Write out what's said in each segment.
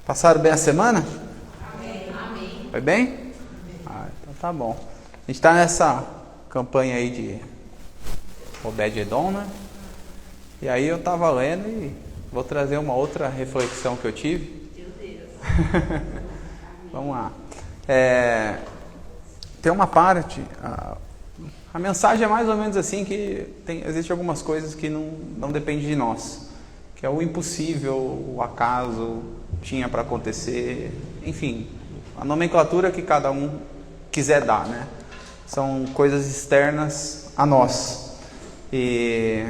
Passaram bem a semana? Amém. Foi bem? Então tá bom. A gente está nessa campanha aí de Obed-Edom, né? E aí eu estava lendo e vou trazer uma outra reflexão que eu tive. Meu Deus. Vamos lá. Tem uma parte, a mensagem é mais ou menos assim, que existem algumas coisas que não dependem de nós, que é o impossível, o acaso, tinha para acontecer, enfim, a nomenclatura que cada um quiser dar, né? São coisas externas a nós. E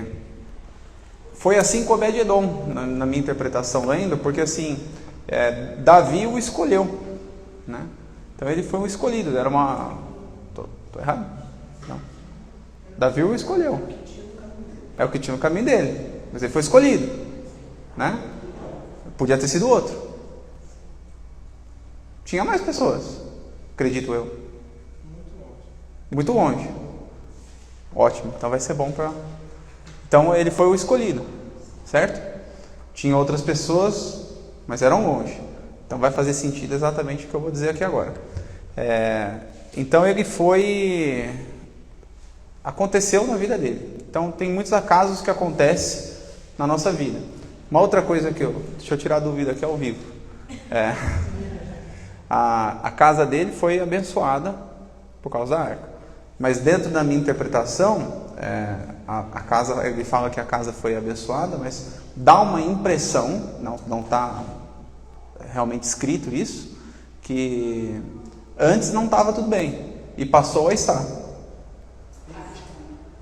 foi assim com Obed-Edom, na minha interpretação lendo, porque assim, Davi o escolheu, né? Então ele foi um escolhido, era uma... Tô errado? Não. Davi o escolheu. É o que tinha no caminho dele, mas ele foi escolhido, né? Podia ter sido outro. Tinha mais pessoas, acredito eu. Muito longe. Ótimo, então vai ser bom para... Então ele foi o escolhido, certo? Tinha outras pessoas, mas eram longe. Então vai fazer sentido exatamente o que eu vou dizer aqui agora. Então ele foi... Aconteceu na vida dele. Então tem muitos acasos que acontecem na nossa vida. Uma outra coisa que deixa eu tirar a dúvida aqui ao vivo. A casa dele foi abençoada por causa da arca. Mas dentro da minha interpretação, a casa, ele fala que a casa foi abençoada, mas dá uma impressão, não está realmente escrito isso, que antes não estava tudo bem e passou a estar.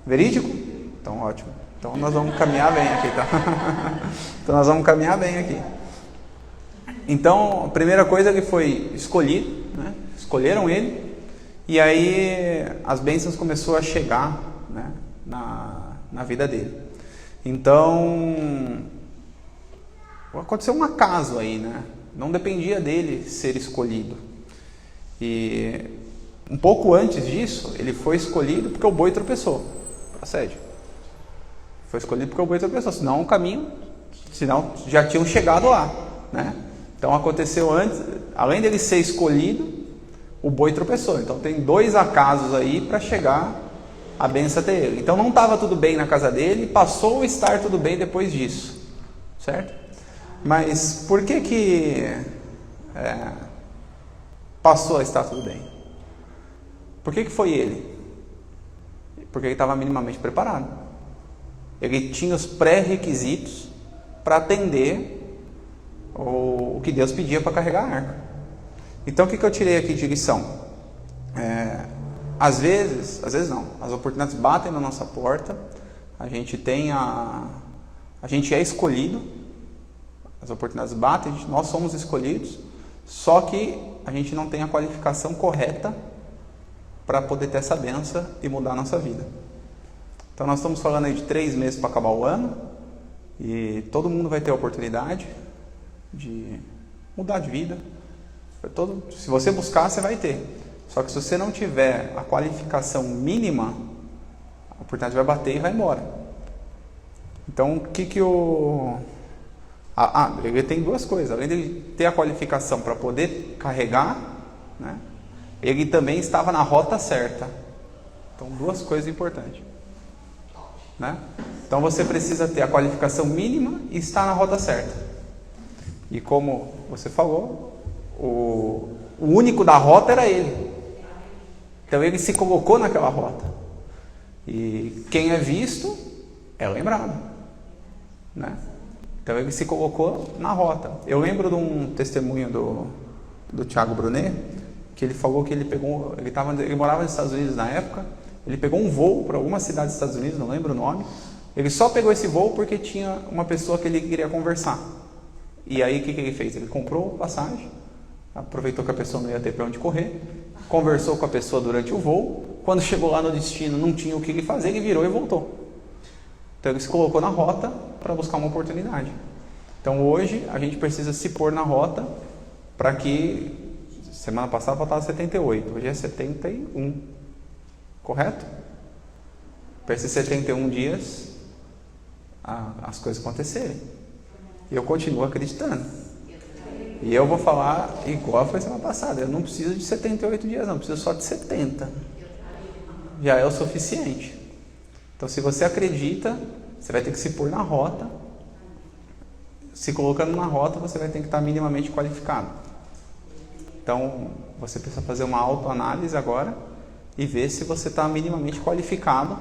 Verídico? Então ótimo. Então nós vamos caminhar bem aqui, tá? Então nós vamos caminhar bem aqui. Então a primeira coisa, ele foi escolhido, né? Escolheram ele. E aí as bênçãos começaram a chegar, né, na vida dele. Então aconteceu um acaso aí, né? Não dependia dele ser escolhido. E um pouco antes disso, ele foi escolhido porque o boi tropeçou. Assédio. Foi escolhido porque o boi tropeçou. Senão já tinham chegado lá, né? Então aconteceu antes, além dele ser escolhido, o boi tropeçou. Então tem dois acasos aí para chegar a bênção até ele. Então não estava tudo bem na casa dele, passou a estar tudo bem depois disso, certo? Mas por que passou a estar tudo bem? Por que foi ele? Porque ele estava minimamente preparado. Ele tinha os pré-requisitos para atender o que Deus pedia para carregar a arca. Então o que eu tirei aqui de lição? Às vezes não, as oportunidades batem na nossa porta, a gente é escolhido, as oportunidades batem, nós somos escolhidos, só que a gente não tem a qualificação correta para poder ter essa benção e mudar a nossa vida. Então nós estamos falando aí de 3 meses para acabar o ano, e todo mundo vai ter a oportunidade de mudar de vida. Se você buscar, você vai ter. Só que se você não tiver a qualificação mínima, a oportunidade vai bater e vai embora. Então, ele tem duas coisas. Além de ter a qualificação para poder carregar, né, ele também estava na rota certa. Então, duas coisas importantes, né? Então, você precisa ter a qualificação mínima e estar na rota certa. E como você falou, o único da rota era ele. Então ele se colocou naquela rota. E quem é visto é lembrado, né? Então ele se colocou na rota. Eu lembro de um testemunho do Thiago Brunet, que ele falou que ele morava nos Estados Unidos na época, ele pegou um voo para alguma cidade dos Estados Unidos, não lembro o nome. Ele só pegou esse voo porque tinha uma pessoa que ele queria conversar. E aí o que ele fez? Ele comprou passagem, aproveitou que a pessoa não ia ter para onde correr, conversou com a pessoa durante o voo. Quando chegou lá no destino, não tinha o que ele fazer, ele virou e voltou. Então ele se colocou na rota para buscar uma oportunidade. Então hoje a gente precisa se pôr na rota para que... Semana passada faltava 78, hoje é 71, correto? Para esses 71 dias as coisas acontecerem. E eu continuo acreditando. E eu vou falar igual foi semana passada, eu não preciso de 78 dias não, eu preciso só de 70. Já é o suficiente. Então se você acredita, você vai ter que se pôr na rota. Se colocando na rota, você vai ter que estar minimamente qualificado. Então você precisa fazer uma autoanálise agora e ver se você está minimamente qualificado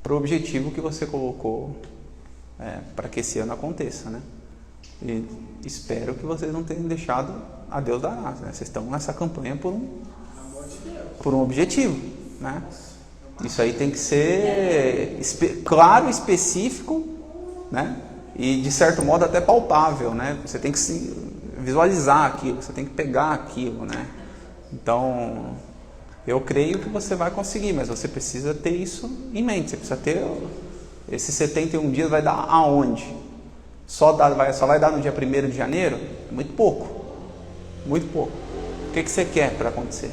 para o objetivo que você colocou para que esse ano aconteça, né? E espero que vocês não tenham deixado a Deus dará, né? Vocês estão nessa campanha por um objetivo, né? Isso aí tem que ser claro, específico, né? E de certo modo até palpável, né? Você tem que se visualizar aquilo, você tem que pegar aquilo, né? Então, eu creio que você vai conseguir, mas você precisa ter isso em mente. Você precisa ter esses 71 dias, vai dar aonde? Só vai dar no dia 1º de janeiro? Muito pouco. Muito pouco. O que você quer para acontecer?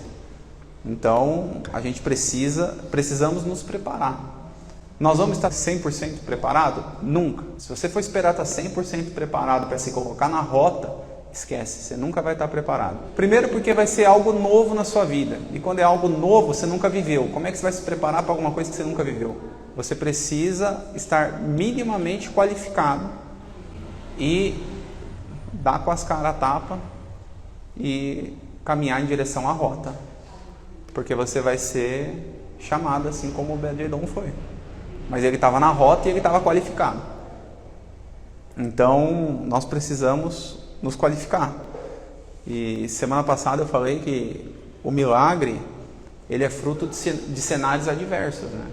Então, a gente precisamos nos preparar. Nós vamos estar 100% preparado? Nunca. Se você for esperar estar 100% preparado para se colocar na rota, esquece, você nunca vai estar preparado. Primeiro porque vai ser algo novo na sua vida. E quando é algo novo, você nunca viveu. Como é que você vai se preparar para alguma coisa que você nunca viveu? Você precisa estar minimamente qualificado e dar com as caras a tapa e caminhar em direção à rota. Porque você vai ser chamado assim como o Obed-Edom foi. Mas ele estava na rota e ele estava qualificado. Então, nós precisamos nos qualificar. E semana passada eu falei que o milagre, ele é fruto de cenários adversos, né?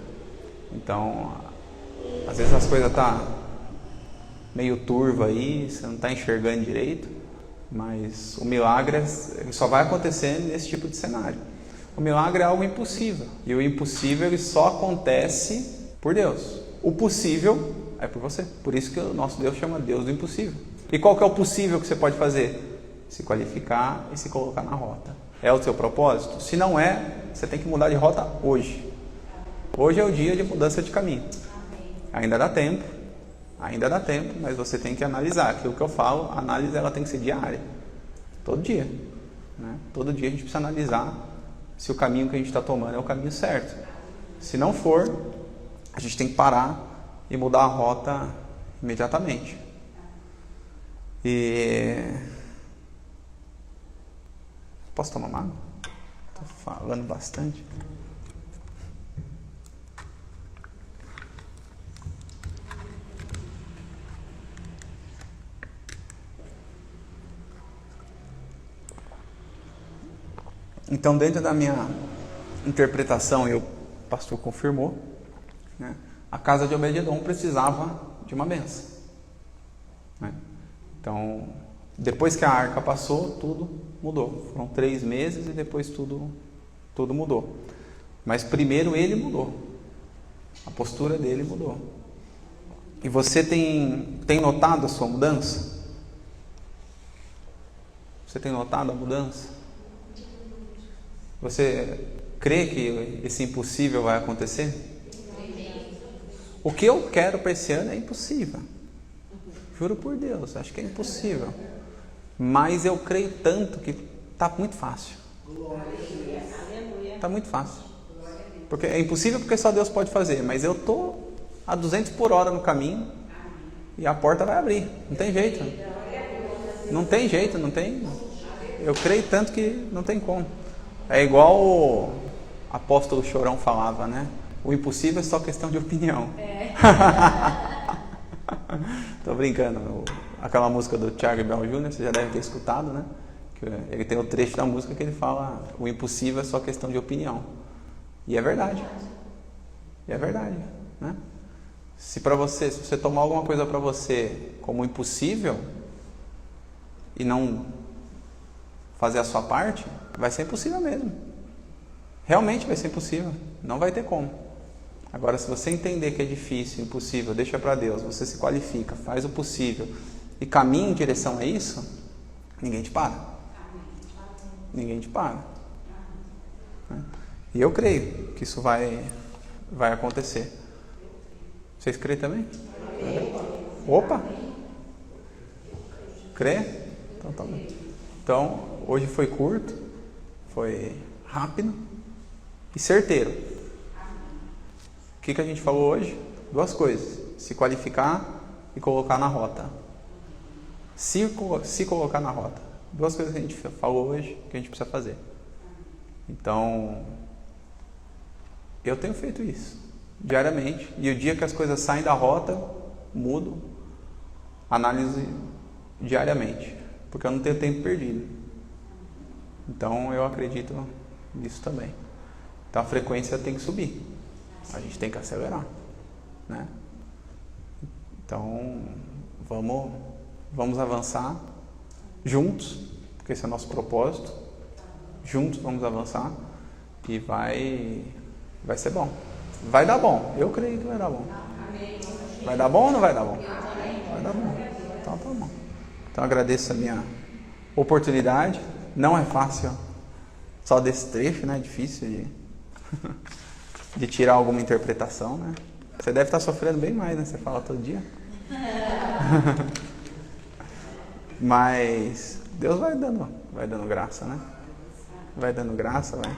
Então, às vezes as coisas estão meio turva aí, você não está enxergando direito, mas o milagre ele só vai acontecer nesse tipo de cenário. O milagre é algo impossível, e o impossível ele só acontece por Deus. O possível é por você. Por isso que o nosso Deus chama Deus do impossível. E qual que é o possível que você pode fazer? Se qualificar e se colocar na rota. É o seu propósito? Se não é, você tem que mudar de rota hoje. Hoje é o dia de mudança de caminho. Ainda dá tempo, mas você tem que analisar. Aquilo que eu falo, a análise ela tem que ser diária. Todo dia. Né? Todo dia a gente precisa analisar se o caminho que a gente está tomando é o caminho certo. Se não for, a gente tem que parar e mudar a rota imediatamente. E posso tomar uma água? Estou falando bastante. Então, dentro da minha interpretação, e o pastor confirmou, né, a casa de Obed-Edom precisava de uma bênção. Né? Então, depois que a arca passou, tudo mudou. Foram 3 meses e depois tudo mudou. Mas primeiro ele mudou. A postura dele mudou. E você tem notado a sua mudança? Você tem notado a mudança? Você crê que esse impossível vai acontecer? O que eu quero para esse ano é impossível. Juro por Deus, acho que é impossível. Mas eu creio tanto que está muito fácil. Está muito fácil. Porque é impossível porque só Deus pode fazer. Mas eu estou a 200 por hora no caminho e a porta vai abrir. Não tem jeito. Não tem jeito, não tem. Eu creio tanto que não tem como. É igual o apóstolo Chorão falava, né? O impossível é só questão de opinião. Tô brincando. Aquela música do Charlie Brown Jr., você já deve ter escutado, né? Que ele tem o trecho da música que ele fala: o impossível é só questão de opinião. E é verdade. E é verdade, né? Se você tomar alguma coisa para você como impossível e não fazer a sua parte, vai ser impossível mesmo. Realmente vai ser impossível. Não vai ter como. Agora, se você entender que é difícil, impossível, deixa para Deus, você se qualifica, faz o possível e caminha em direção a isso, ninguém te para. Ninguém te para. E eu creio que isso vai acontecer. Vocês creem também? Opa! Crê? Então tá bom. Então, hoje foi curto, foi rápido e certeiro. O que a gente falou hoje? 2 coisas. Se qualificar e colocar na rota. Se colocar na rota. 2 coisas que a gente falou hoje que a gente precisa fazer. Então, eu tenho feito isso diariamente. E o dia que as coisas saem da rota, mudo. Análise diariamente. Porque eu não tenho tempo perdido. Então, eu acredito nisso também. Então, a frequência tem que subir. A gente tem que acelerar, né? Então, vamos avançar juntos, porque esse é o nosso propósito. Juntos vamos avançar e vai ser bom. Vai dar bom, eu creio que vai dar bom. Vai dar bom ou não vai dar bom? Vai dar bom. Então tá bom. Então agradeço a minha oportunidade. Não é fácil só desse trecho, né? É difícil de tirar alguma interpretação, né? Você deve estar sofrendo bem mais, né? Você fala todo dia. Mas Deus vai dando graça, né? Vai dando graça, vai